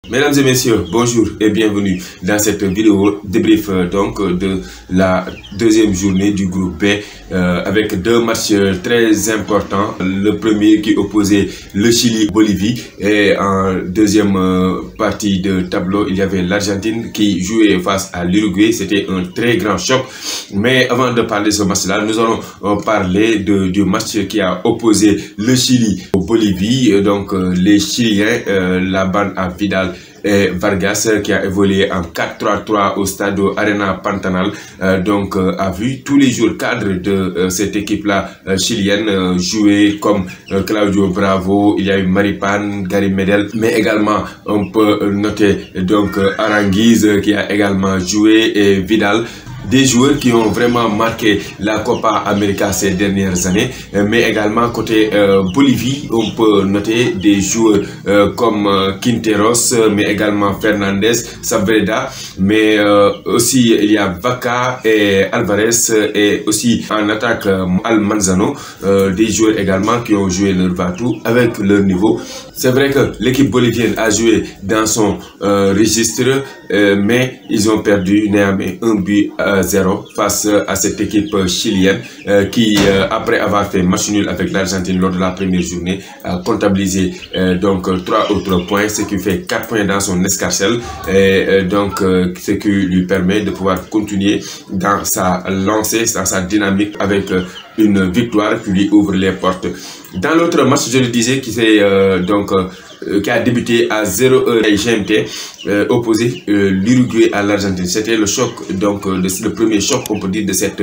Mesdames et messieurs, bonjour et bienvenue dans cette vidéo débrief donc de la deuxième journée du groupe B avec deux matchs très importants. Le premier qui opposait le Chili-Bolivie et en deuxième partie de tableau, il y avait l'Argentine qui jouait face à l'Uruguay. C'était un très grand choc. Mais avant de parler de ce match-là, nous allons parler du match qui a opposé le Chili au Bolivie. Donc les Chiliens, la bande à Vidal et Vargas qui a évolué en 4-3-3 au stade Arena Pantanal a vu tous les jours cadres de cette équipe-là chilienne jouer comme Claudio Bravo, il y a eu Maripan, Gary Medel, mais également on peut noter donc Aranguiz qui a également joué et Vidal. Des joueurs qui ont vraiment marqué la Copa América ces dernières années, mais également côté Bolivie, on peut noter des joueurs comme Quinteros, mais également Fernandez, Saavedra, mais aussi il y a Vaca et Alvarez, et aussi en attaque Almanzano, des joueurs également qui ont joué leur va-tout avec leur niveau. C'est vrai que l'équipe bolivienne a joué dans son registre, mais ils ont perdu néanmoins 1-0 face à cette équipe chilienne qui, après avoir fait match nul avec l'Argentine lors de la première journée, a comptabilisé donc 3 autres points, ce qui fait 4 points dans son escarcelle, et ce qui lui permet de pouvoir continuer dans sa lancée, dans sa dynamique avec une victoire qui lui ouvre les portes. Dans l'autre match, je le disais, qui a débuté à 0h GMT, opposé l'Uruguay à l'Argentine. C'était le choc, le premier choc, on peut dire, de cette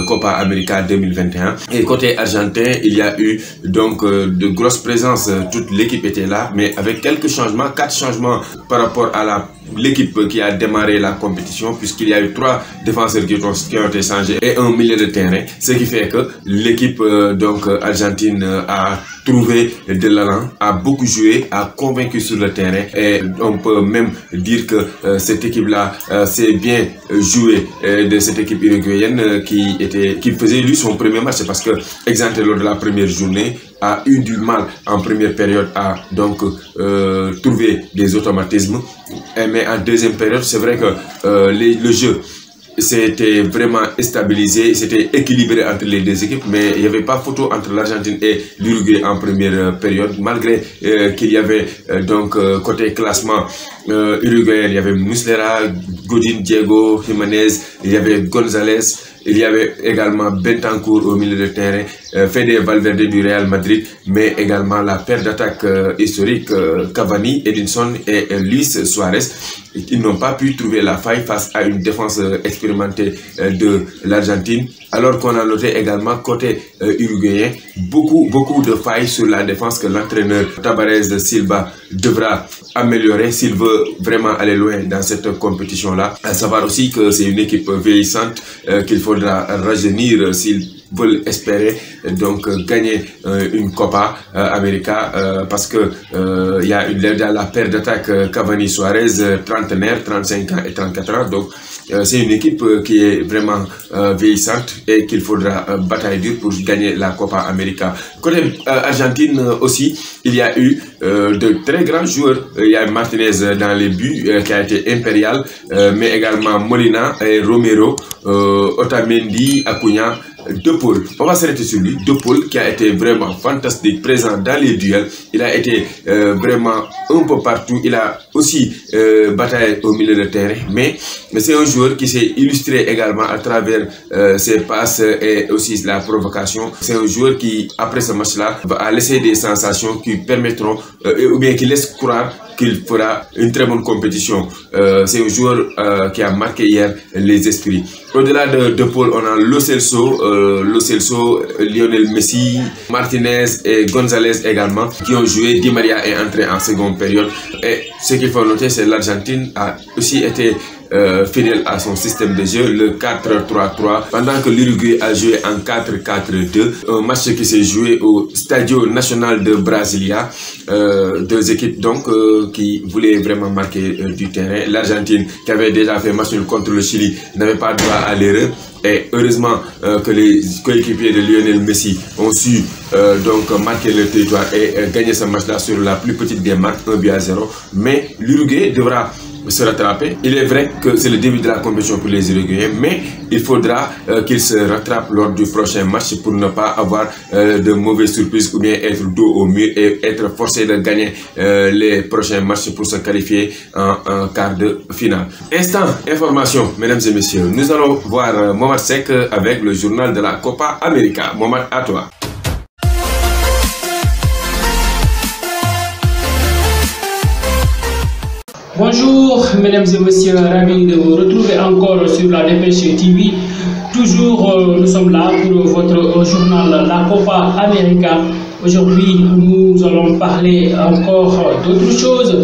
Copa América 2021. Et côté argentin, il y a eu de grosses présences. Toute l'équipe était là, mais avec quelques changements, 4 changements par rapport à l'équipe qui a démarré la compétition, puisqu'il y a eu 3 défenseurs qui ont été changés et un milieu de terrain, ce qui fait que l'équipe argentine a trouvé de l'allant, a beaucoup joué, a convaincu sur le terrain, et on peut même dire que cette équipe-là s'est bien jouée de cette équipe uruguayenne qui faisait lui son premier match, parce que exempté lors de la première journée a eu du mal en première période à trouver des automatismes, mais en deuxième période c'est vrai que le jeu c'était vraiment stabilisé, c'était équilibré entre les deux équipes, mais il n'y avait pas photo entre l'Argentine et l'Uruguay en première période, malgré qu'il y avait côté classement uruguayen, il y avait Muslera, Godin, Diego, Jiménez, il y avait González, il y avait également Bentancur au milieu de terrain, Fede Valverde du Real Madrid, mais également la paire d'attaque historique Cavani, Edinson et Luis Suarez. Ils n'ont pas pu trouver la faille face à une défense expérimentée de l'Argentine, alors qu'on a noté également côté uruguayen beaucoup de failles sur la défense que l'entraîneur Tabarez Silva devra améliorer s'il veut vraiment aller loin dans cette compétition-là. À savoir aussi que c'est une équipe vieillissante qu'il faudra rajeunir s'ils veulent espérer gagner une Copa América, parce que il y a la paire d'attaque Cavani Suarez, trentenaire, 35 ans et 34 ans, donc c'est une équipe qui est vraiment vieillissante et qu'il faudra batailler dur pour gagner la Copa América. Côté Argentine aussi, il y a eu de très grands joueurs. Il y a Martinez dans les buts qui a été impérial, mais également Molina et Romero, Otamendi, Acuna, De Paul. On va s'arrêter sur lui. De Paul qui a été vraiment fantastique, présent dans les duels. Il a été vraiment un peu partout. Il a aussi bataillé au milieu de terrain, mais c'est un joueur qui s'est illustré également à travers ses passes et aussi la provocation. C'est un joueur qui, après ce match-là, va laisser des sensations qui permettront, ou bien qui laisse croire qu'il fera une très bonne compétition. C'est un joueur qui a marqué hier les esprits. Au-delà de Paul, on a Lo Celso, Lionel Messi, Martinez et González également, qui ont joué. Di Maria est entré en seconde période. Et ce qu'il faut noter, c'est que l'Argentine a aussi été fidèle à son système de jeu, le 4-3-3, pendant que l'Uruguay a joué en 4-4-2, un match qui s'est joué au Stadio Nacional de Brasilia, deux équipes donc qui voulaient vraiment marquer du terrain. L'Argentine, qui avait déjà fait match nul contre le Chili, n'avait pas droit à l'erreur. Et heureusement que les coéquipiers de Lionel Messi ont su donc marquer le territoire et gagner ce match-là sur la plus petite des marques, 1-0. Mais l'Uruguay devra se rattraper. Il est vrai que c'est le début de la compétition pour les Uruguayens, mais il faudra qu'ils se rattrapent lors du prochain match pour ne pas avoir de mauvaises surprises ou bien être dos au mur et être forcé de gagner les prochains matchs pour se qualifier en quart de finale. Instant information, mesdames et messieurs, nous allons voir Momad Seck avec le journal de la Copa América. Momad, à toi. Bonjour mesdames et messieurs, ravi de vous retrouver encore sur la Dépêche TV. Toujours nous sommes là pour votre journal La Copa América. Aujourd'hui nous allons parler encore d'autres choses,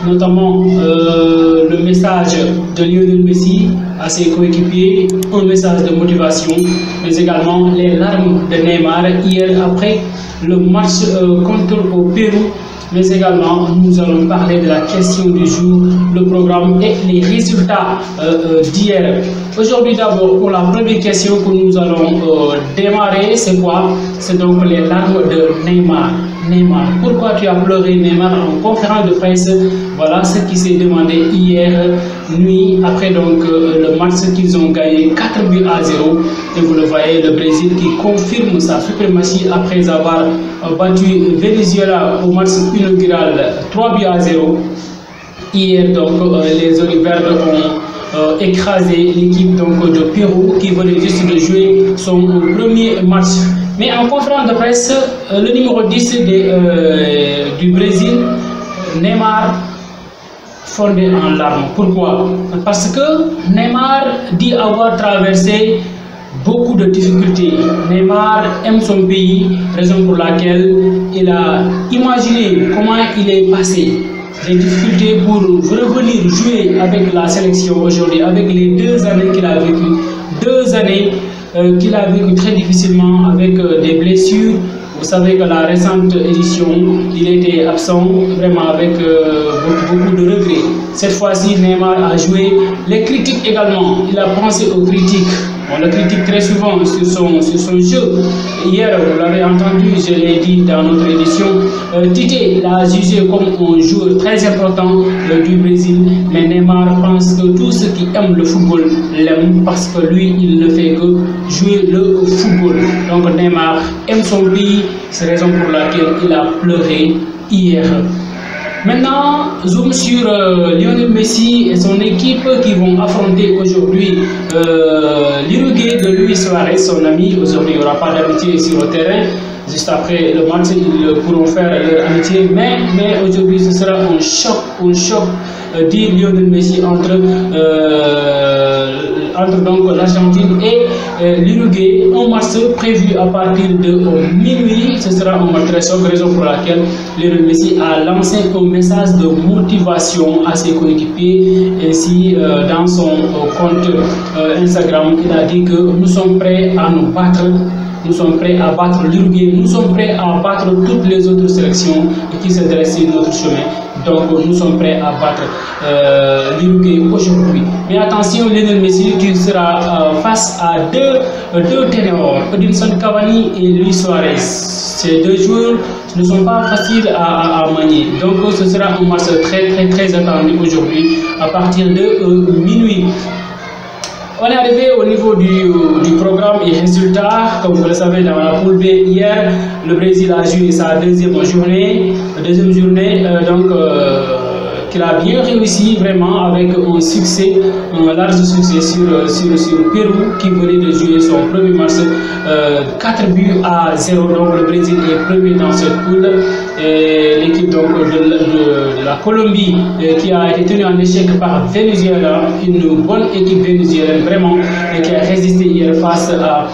notamment le message de Lionel Messi à ses coéquipiers, un message de motivation, mais également les larmes de Neymar hier après le match contre le Pérou. Mais également, nous allons parler de la question du jour, le programme et les résultats d'hier. Aujourd'hui d'abord, pour la première question que nous allons démarrer, c'est quoi? C'est donc les larmes de Neymar. Neymar, pourquoi tu as pleuré Neymar en conférence de presse? Voilà ce qui s'est demandé hier nuit après donc le match qu'ils ont gagné 4-0. Et vous le voyez, le Brésil qui confirme sa suprématie après avoir battu Venezuela au match inaugural 3-0. Hier donc les Oliverts ont écrasé l'équipe de Pérou qui venait juste de jouer son premier match. Mais en conférence de presse, le numéro 10 du Brésil, Neymar, fondé en larmes. Pourquoi? Parce que Neymar dit avoir traversé beaucoup de difficultés. Neymar aime son pays, raison pour laquelle il a imaginé comment il est passé. Des difficultés pour revenir jouer avec la sélection aujourd'hui, avec les 2 années qu'il a vécues. 2 années qu'il a vécu très difficilement avec des blessures. Vous savez que la récente édition, il était absent vraiment avec beaucoup de regrets. Cette fois-ci, Neymar a joué. Les critiques également, il a pensé aux critiques. On le critique très souvent sur son jeu. Hier, vous l'avez entendu, je l'ai dit dans notre édition, Tite l'a jugé comme un joueur très important du Brésil. Mais Neymar pense que tous ceux qui aiment le football l'aiment parce que lui, il ne fait que jouer le football. Donc Neymar aime son pays, c'est la raison pour laquelle il a pleuré hier. Maintenant, zoom sur Lionel Messi et son équipe qui vont affronter aujourd'hui l'Uruguay de Luis Suarez, son ami. Aujourd'hui, il n'y aura pas d'amitié sur le terrain. Juste après le match, ils pourront faire leur amitié. Mais aujourd'hui, ce sera un choc, dit Lionel Messi entre donc l'Argentine et l'Uruguay. Un match prévu à partir de minuit. Ce sera un match très choc, raison pour laquelle Lionel Messi a lancé un message de motivation à ses coéquipiers. Ainsi, dans son compte Instagram, il a dit que nous sommes prêts à nous battre. Nous sommes prêts à battre l'Uruguay, nous sommes prêts à battre toutes les autres sélections qui se dressent sur notre chemin. Donc nous sommes prêts à battre l'Uruguay aujourd'hui. Mais attention, Lionel Messi, tu seras face à deux ténors, Edinson Cavani et Luis Suarez. Ces 2 joueurs ne sont pas faciles à manier. Donc ce sera un match très attendu aujourd'hui à partir de minuit. On est arrivé au niveau du programme et résultats. Comme vous le savez, dans la poule B hier, le Brésil a joué sa deuxième journée, qu'il a bien réussi vraiment avec un succès, un large succès sur Pérou qui venait de jouer son premier match 4-0. Donc le Brésil est premier dans cette poule. L'équipe de la Colombie qui a été tenue en échec par Venezuela, une bonne équipe vénézuélienne vraiment, qui a résisté hier face à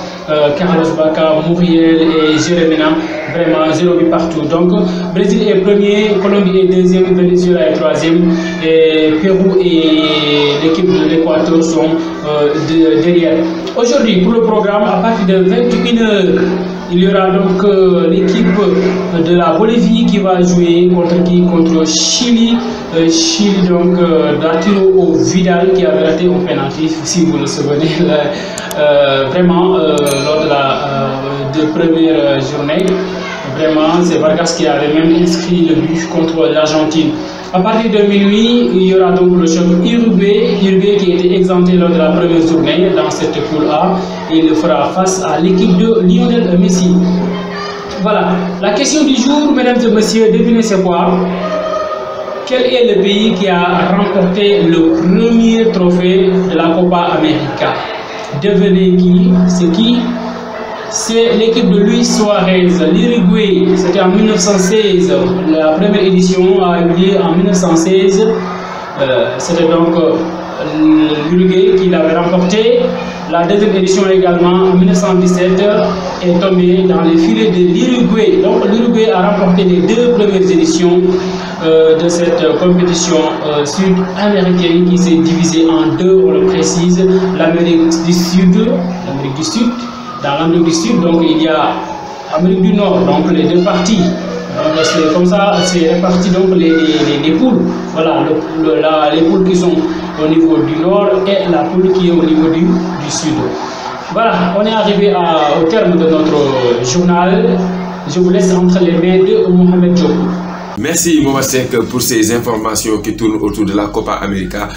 Carlos Bacca, Muriel et Jeremina. Vraiment 0 but partout. Donc Brésil est premier, Colombie est deuxième, Venezuela est troisième, et Pérou et l'équipe de l'Équateur sont derrière. Aujourd'hui, pour le programme, à partir de 21h, il y aura donc l'équipe de la Bolivie qui va jouer contre Chili. Chili donc d'Arturo Vidal qui avait raté un penalty, si vous le souvenez, vraiment lors de la première journée. Vraiment, c'est Vargas qui avait même inscrit le but contre l'Argentine. À partir de minuit, il y aura donc le choc Uruguay qui était exempté lors de la première journée dans cette poule A. Et il fera face à l'équipe de Lionel Messi. Voilà, la question du jour, mesdames et messieurs, devinez c'est quoi? Quel est le pays qui a remporté le premier trophée de la Copa América? Devinez qui? C'est qui? C'est l'équipe de Luis Suarez, l'Uruguay. C'était en 1916. La première édition a eu lieu en 1916. C'était donc l'Uruguay qui l'avait remporté. La deuxième édition également en 1917 est tombée dans les filets de l'Uruguay. Donc l'Uruguay a remporté les 2 premières éditions de cette compétition sud-américaine qui s'est divisée en 2, on le précise, l'Amérique du Sud. Dans l'Amérique du Sud, donc il y a Amérique du Nord, donc les 2 parties. C'est comme ça, c'est réparti donc les poules. Voilà, les poules qui sont au niveau du Nord et la poule qui est au niveau du Sud. Voilà, on est arrivé au terme de notre journal. Je vous laisse entre les mains de Mohamed Diop. Merci Momasek pour ces informations qui tournent autour de la Copa América.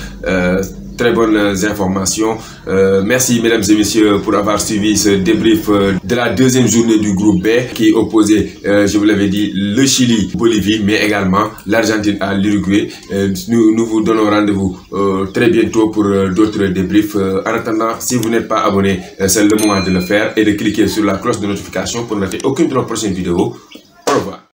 Très bonnes informations. Merci mesdames et messieurs pour avoir suivi ce débrief de la deuxième journée du groupe B qui opposait, je vous l'avais dit, le Chili, Bolivie, mais également l'Argentine à l'Uruguay. Nous vous donnons rendez-vous très bientôt pour d'autres débriefs. En attendant, si vous n'êtes pas abonné, c'est le moment de le faire et de cliquer sur la cloche de notification pour ne rater aucune de nos prochaines vidéos.